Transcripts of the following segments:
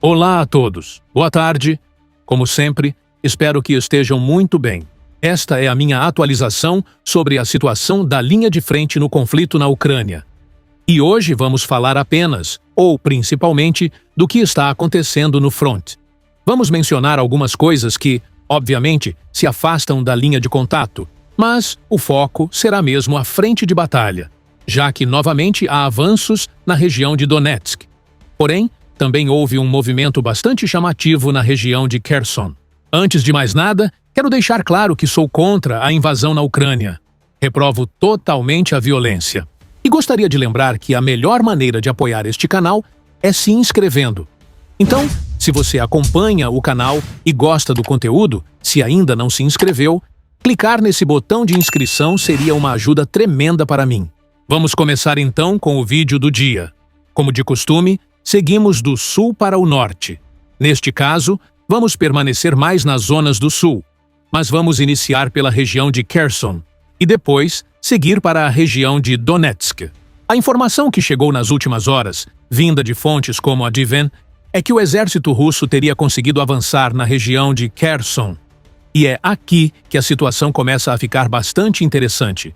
Olá a todos. Boa tarde. Como sempre, espero que estejam muito bem. Esta é a minha atualização sobre a situação da linha de frente no conflito na Ucrânia. E hoje vamos falar apenas, ou principalmente, do que está acontecendo no front. Vamos mencionar algumas coisas que, obviamente, se afastam da linha de contato, mas o foco será mesmo a frente de batalha, já que novamente há avanços na região de Donetsk. Porém, também houve um movimento bastante chamativo na região de Kherson. Antes de mais nada, quero deixar claro que sou contra a invasão na Ucrânia. Reprovo totalmente a violência. E gostaria de lembrar que a melhor maneira de apoiar este canal é se inscrevendo. Então, se você acompanha o canal e gosta do conteúdo, se ainda não se inscreveu, clicar nesse botão de inscrição seria uma ajuda tremenda para mim. Vamos começar então com o vídeo do dia. Como de costume, seguimos do sul para o norte. Neste caso, vamos permanecer mais nas zonas do sul, mas vamos iniciar pela região de Kherson e depois seguir para a região de Donetsk. A informação que chegou nas últimas horas, vinda de fontes como a Diven, é que o exército russo teria conseguido avançar na região de Kherson. E é aqui que a situação começa a ficar bastante interessante,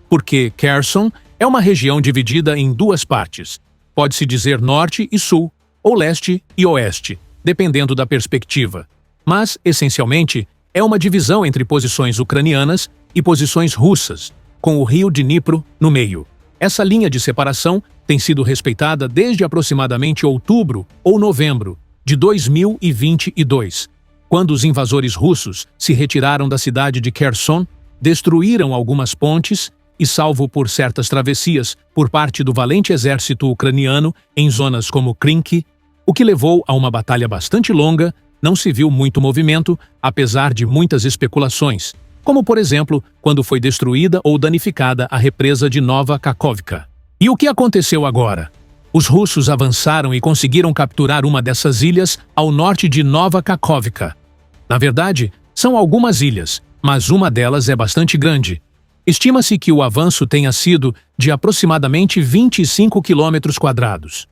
porque Kherson é uma região dividida em duas partes. Pode-se dizer norte e sul, ou leste e oeste, dependendo da perspectiva. Mas, essencialmente, é uma divisão entre posições ucranianas e posições russas, com o rio Dnipro no meio. Essa linha de separação tem sido respeitada desde aproximadamente outubro ou novembro de 2022, quando os invasores russos se retiraram da cidade de Kherson, destruíram algumas pontes e, salvo por certas travessias por parte do valente exército ucraniano em zonas como Krynki, o que levou a uma batalha bastante longa, não se viu muito movimento, apesar de muitas especulações, como por exemplo, quando foi destruída ou danificada a represa de Nova Kakhovka. E o que aconteceu agora? Os russos avançaram e conseguiram capturar uma dessas ilhas ao norte de Nova Kakhovka. Na verdade, são algumas ilhas, mas uma delas é bastante grande. Estima-se que o avanço tenha sido de aproximadamente 25 km².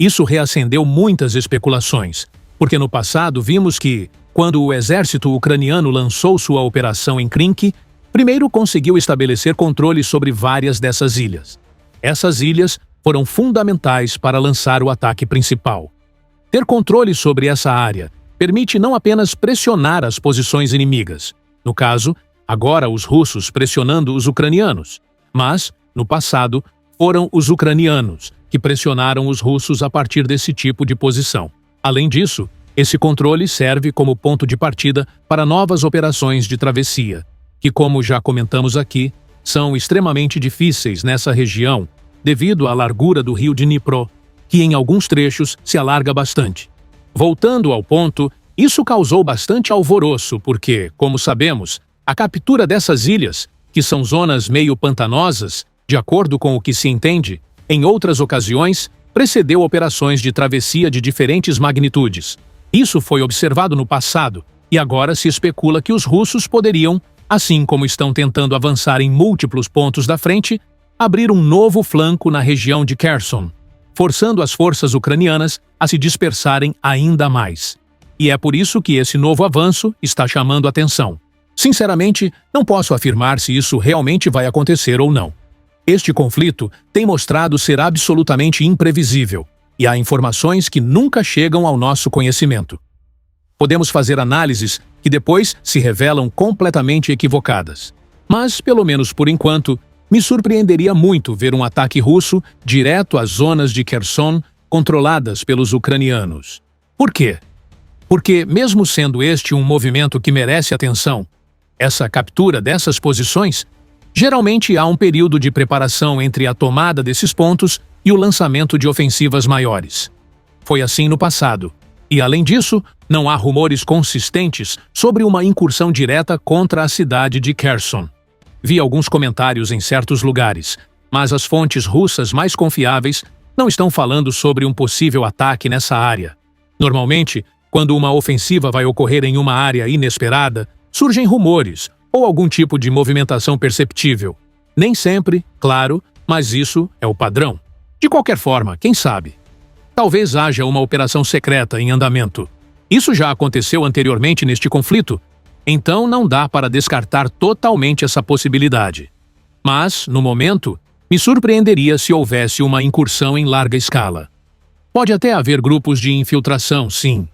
Isso reacendeu muitas especulações, porque no passado vimos que, quando o exército ucraniano lançou sua operação em Krynki, primeiro conseguiu estabelecer controle sobre várias dessas ilhas. Essas ilhas foram fundamentais para lançar o ataque principal. Ter controle sobre essa área permite não apenas pressionar as posições inimigas, no caso, agora os russos pressionando os ucranianos, mas, no passado, foram os ucranianos que pressionaram os russos a partir desse tipo de posição. Além disso, esse controle serve como ponto de partida para novas operações de travessia, que, como já comentamos aqui, são extremamente difíceis nessa região devido à largura do rio Dnipro, que em alguns trechos se alarga bastante. Voltando ao ponto, isso causou bastante alvoroço porque, como sabemos, a captura dessas ilhas, que são zonas meio pantanosas, de acordo com o que se entende, em outras ocasiões, precedeu operações de travessia de diferentes magnitudes. Isso foi observado no passado, e agora se especula que os russos poderiam, assim como estão tentando avançar em múltiplos pontos da frente, abrir um novo flanco na região de Kherson, forçando as forças ucranianas a se dispersarem ainda mais. E é por isso que esse novo avanço está chamando atenção. Sinceramente, não posso afirmar se isso realmente vai acontecer ou não. Este conflito tem mostrado ser absolutamente imprevisível, e há informações que nunca chegam ao nosso conhecimento. Podemos fazer análises que depois se revelam completamente equivocadas. Mas, pelo menos por enquanto, me surpreenderia muito ver um ataque russo direto às zonas de Kherson controladas pelos ucranianos. Por quê? Porque, mesmo sendo este um movimento que merece atenção, essa captura dessas posições, geralmente há um período de preparação entre a tomada desses pontos e o lançamento de ofensivas maiores. Foi assim no passado. E, além disso, não há rumores consistentes sobre uma incursão direta contra a cidade de Kherson. Vi alguns comentários em certos lugares, mas as fontes russas mais confiáveis não estão falando sobre um possível ataque nessa área. Normalmente, quando uma ofensiva vai ocorrer em uma área inesperada, surgem rumores ou algum tipo de movimentação perceptível. Nem sempre, claro, mas isso é o padrão. De qualquer forma, quem sabe? Talvez haja uma operação secreta em andamento. Isso já aconteceu anteriormente neste conflito, então não dá para descartar totalmente essa possibilidade. Mas, no momento, me surpreenderia se houvesse uma incursão em larga escala. Pode até haver grupos de infiltração, sim,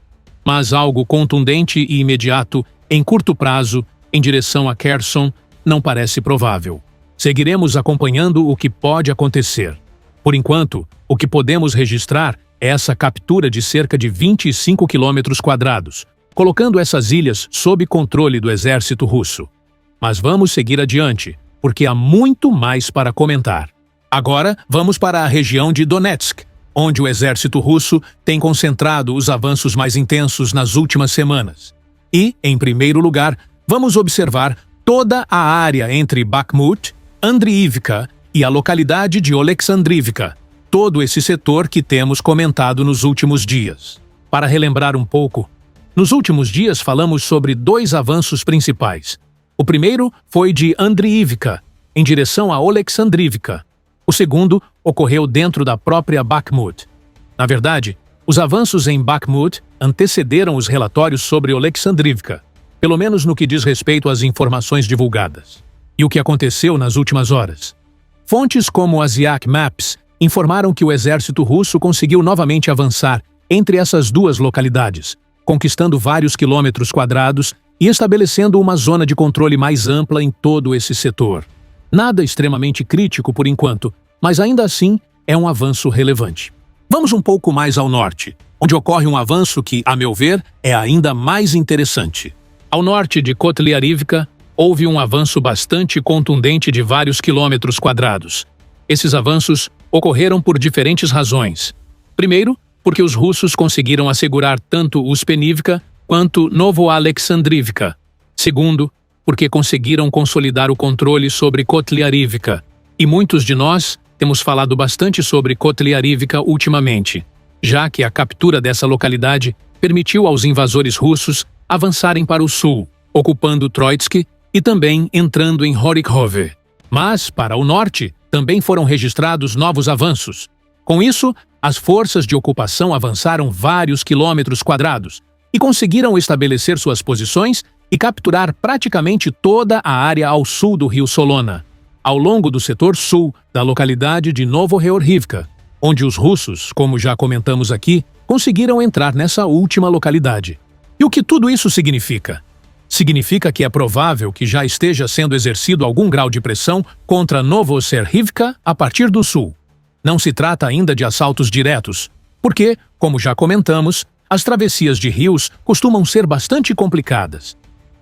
mas algo contundente e imediato, em curto prazo, em direção a Kherson, não parece provável. Seguiremos acompanhando o que pode acontecer. Por enquanto, o que podemos registrar é essa captura de cerca de 25 km², colocando essas ilhas sob controle do exército russo. Mas vamos seguir adiante, porque há muito mais para comentar. Agora, vamos para a região de Donetsk, onde o exército russo tem concentrado os avanços mais intensos nas últimas semanas. E, em primeiro lugar, vamos observar toda a área entre Bakhmut, Andriivka e a localidade de Oleksandrivka, todo esse setor que temos comentado nos últimos dias. Para relembrar um pouco, nos últimos dias falamos sobre 2 avanços principais. O primeiro foi de Andriivka, em direção a Oleksandrivka. O segundo ocorreu dentro da própria Bakhmut. Na verdade, os avanços em Bakhmut antecederam os relatórios sobre Oleksandrivka, pelo menos no que diz respeito às informações divulgadas. E o que aconteceu nas últimas horas? Fontes como as Yak Maps informaram que o exército russo conseguiu novamente avançar entre essas 2 localidades, conquistando vários km² e estabelecendo uma zona de controle mais ampla em todo esse setor. Nada extremamente crítico por enquanto, mas ainda assim é um avanço relevante. Vamos um pouco mais ao norte, onde ocorre um avanço que, a meu ver, é ainda mais interessante. Ao norte de Kotlyarivka, houve um avanço bastante contundente de vários km². Esses avanços ocorreram por diferentes razões. Primeiro, porque os russos conseguiram assegurar tanto Uspenivka quanto Novoalexandrivka. Segundo, porque conseguiram consolidar o controle sobre Kotlyarivka. E muitos de nós temos falado bastante sobre Kotlyarivka ultimamente, já que a captura dessa localidade permitiu aos invasores russos avançarem para o sul, ocupando Troitsky e também entrando em Horykhovy. Mas, para o norte, também foram registrados novos avanços. Com isso, as forças de ocupação avançaram vários km² e conseguiram estabelecer suas posições e capturar praticamente toda a área ao sul do rio Solona, ao longo do setor sul da localidade de Novogeorgivka, onde os russos, como já comentamos aqui, conseguiram entrar nessa última localidade. E o que tudo isso significa? Significa que é provável que já esteja sendo exercido algum grau de pressão contra Novoserhivka a partir do sul. Não se trata ainda de assaltos diretos, porque, como já comentamos, as travessias de rios costumam ser bastante complicadas.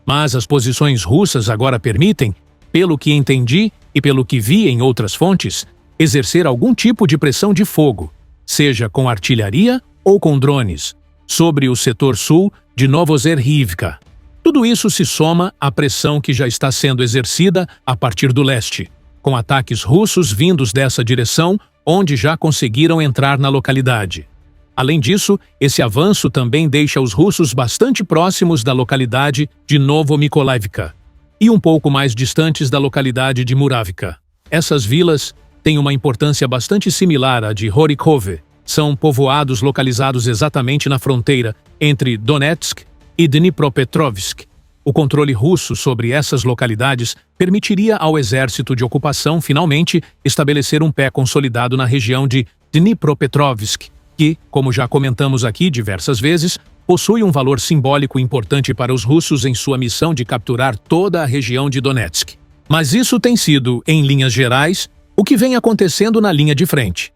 Mas as posições russas agora permitem, pelo que entendi e pelo que vi em outras fontes, exercer algum tipo de pressão de fogo, seja com artilharia ou com drones, sobre o setor sul de Novoserhivka. Tudo isso se soma à pressão que já está sendo exercida a partir do leste, com ataques russos vindos dessa direção, onde já conseguiram entrar na localidade. Além disso, esse avanço também deixa os russos bastante próximos da localidade de Novomykolaivka e um pouco mais distantes da localidade de Muravka. Essas vilas têm uma importância bastante similar à de Horykhovy. São povoados localizados exatamente na fronteira entre Donetsk e Dnipropetrovsk. O controle russo sobre essas localidades permitiria ao exército de ocupação finalmente estabelecer um pé consolidado na região de Dnipropetrovsk, que, como já comentamos aqui diversas vezes, possui um valor simbólico importante para os russos em sua missão de capturar toda a região de Donetsk. Mas isso tem sido, em linhas gerais, o que vem acontecendo na linha de frente.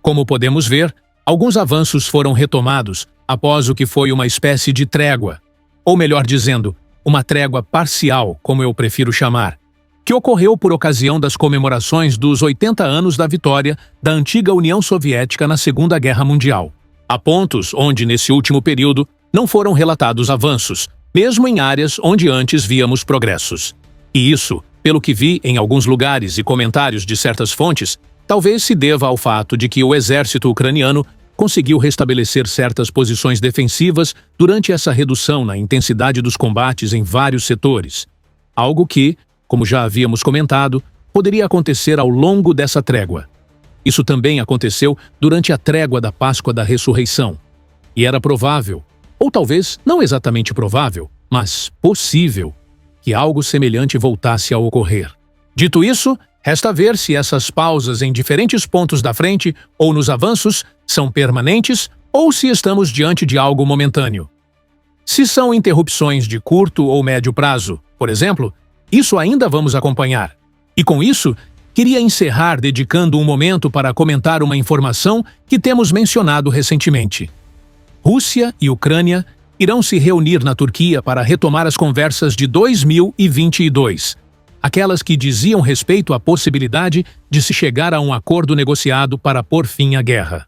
Como podemos ver, alguns avanços foram retomados após o que foi uma espécie de trégua, ou melhor dizendo, uma trégua parcial, como eu prefiro chamar, que ocorreu por ocasião das comemorações dos 80 anos da vitória da antiga União Soviética na Segunda Guerra Mundial. Há pontos onde, nesse último período, não foram relatados avanços, mesmo em áreas onde antes víamos progressos. E isso, pelo que vi em alguns lugares e comentários de certas fontes, talvez se deva ao fato de que o exército ucraniano conseguiu restabelecer certas posições defensivas durante essa redução na intensidade dos combates em vários setores. Algo que, como já havíamos comentado, poderia acontecer ao longo dessa trégua. Isso também aconteceu durante a trégua da Páscoa da Ressurreição. E era provável, ou talvez não exatamente provável, mas possível, que algo semelhante voltasse a ocorrer. Dito isso, resta ver se essas pausas em diferentes pontos da frente ou nos avanços são permanentes ou se estamos diante de algo momentâneo. Se são interrupções de curto ou médio prazo, por exemplo, isso ainda vamos acompanhar. E com isso, queria encerrar dedicando um momento para comentar uma informação que temos mencionado recentemente. Rússia e Ucrânia irão se reunir na Turquia para retomar as conversas de 2022, aquelas que diziam respeito à possibilidade de se chegar a um acordo negociado para pôr fim à guerra.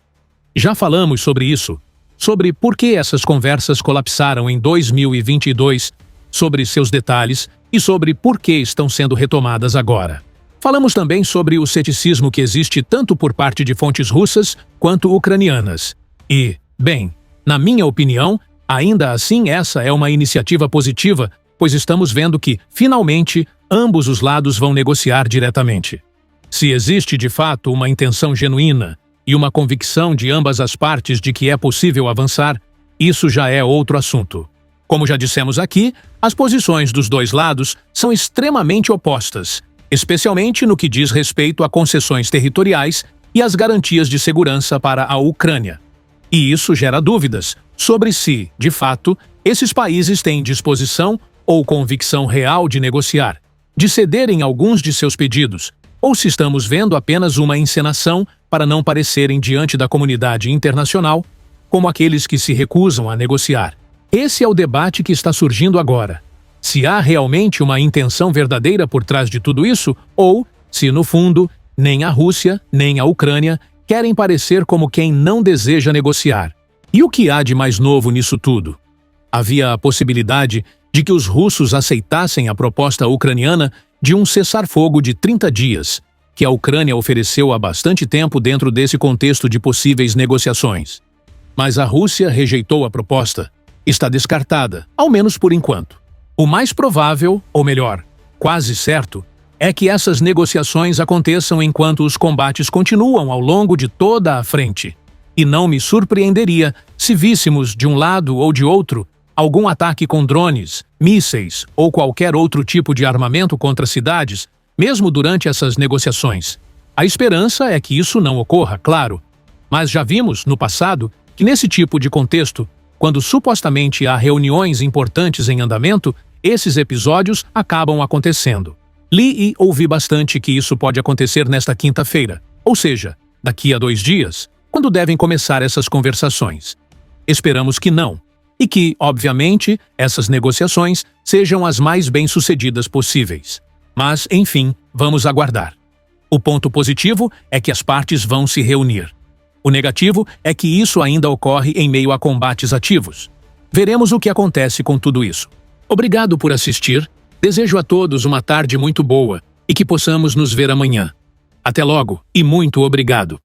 Já falamos sobre isso, sobre por que essas conversas colapsaram em 2022, sobre seus detalhes e sobre por que estão sendo retomadas agora. Falamos também sobre o ceticismo que existe tanto por parte de fontes russas quanto ucranianas. E, bem, na minha opinião, ainda assim essa é uma iniciativa positiva, pois estamos vendo que, finalmente, ambos os lados vão negociar diretamente. Se existe de fato uma intenção genuína e uma convicção de ambas as partes de que é possível avançar, isso já é outro assunto. Como já dissemos aqui, as posições dos dois lados são extremamente opostas, especialmente no que diz respeito a concessões territoriais e as garantias de segurança para a Ucrânia. E isso gera dúvidas sobre se, de fato, esses países têm disposição ou convicção real de negociar, de cederem alguns de seus pedidos, ou se estamos vendo apenas uma encenação para não parecerem diante da comunidade internacional como aqueles que se recusam a negociar. Esse é o debate que está surgindo agora. Se há realmente uma intenção verdadeira por trás de tudo isso, ou se, no fundo, nem a Rússia nem a Ucrânia querem parecer como quem não deseja negociar. E o que há de mais novo nisso tudo? Havia a possibilidade de que os russos aceitassem a proposta ucraniana de um cessar-fogo de 30 dias, que a Ucrânia ofereceu há bastante tempo dentro desse contexto de possíveis negociações. Mas a Rússia rejeitou a proposta. Está descartada, ao menos por enquanto. O mais provável, ou melhor, quase certo, é que essas negociações aconteçam enquanto os combates continuam ao longo de toda a frente. E não me surpreenderia se víssemos, de um lado ou de outro, algum ataque com drones, mísseis ou qualquer outro tipo de armamento contra cidades, mesmo durante essas negociações. A esperança é que isso não ocorra, claro. Mas já vimos, no passado, que nesse tipo de contexto, quando supostamente há reuniões importantes em andamento, esses episódios acabam acontecendo. Li e ouvi bastante que isso pode acontecer nesta quinta-feira, ou seja, daqui a 2 dias, quando devem começar essas conversações. Esperamos que não, e que, obviamente, essas negociações sejam as mais bem-sucedidas possíveis. Mas, enfim, vamos aguardar. O ponto positivo é que as partes vão se reunir. O negativo é que isso ainda ocorre em meio a combates ativos. Veremos o que acontece com tudo isso. Obrigado por assistir. Desejo a todos uma tarde muito boa e que possamos nos ver amanhã. Até logo e muito obrigado.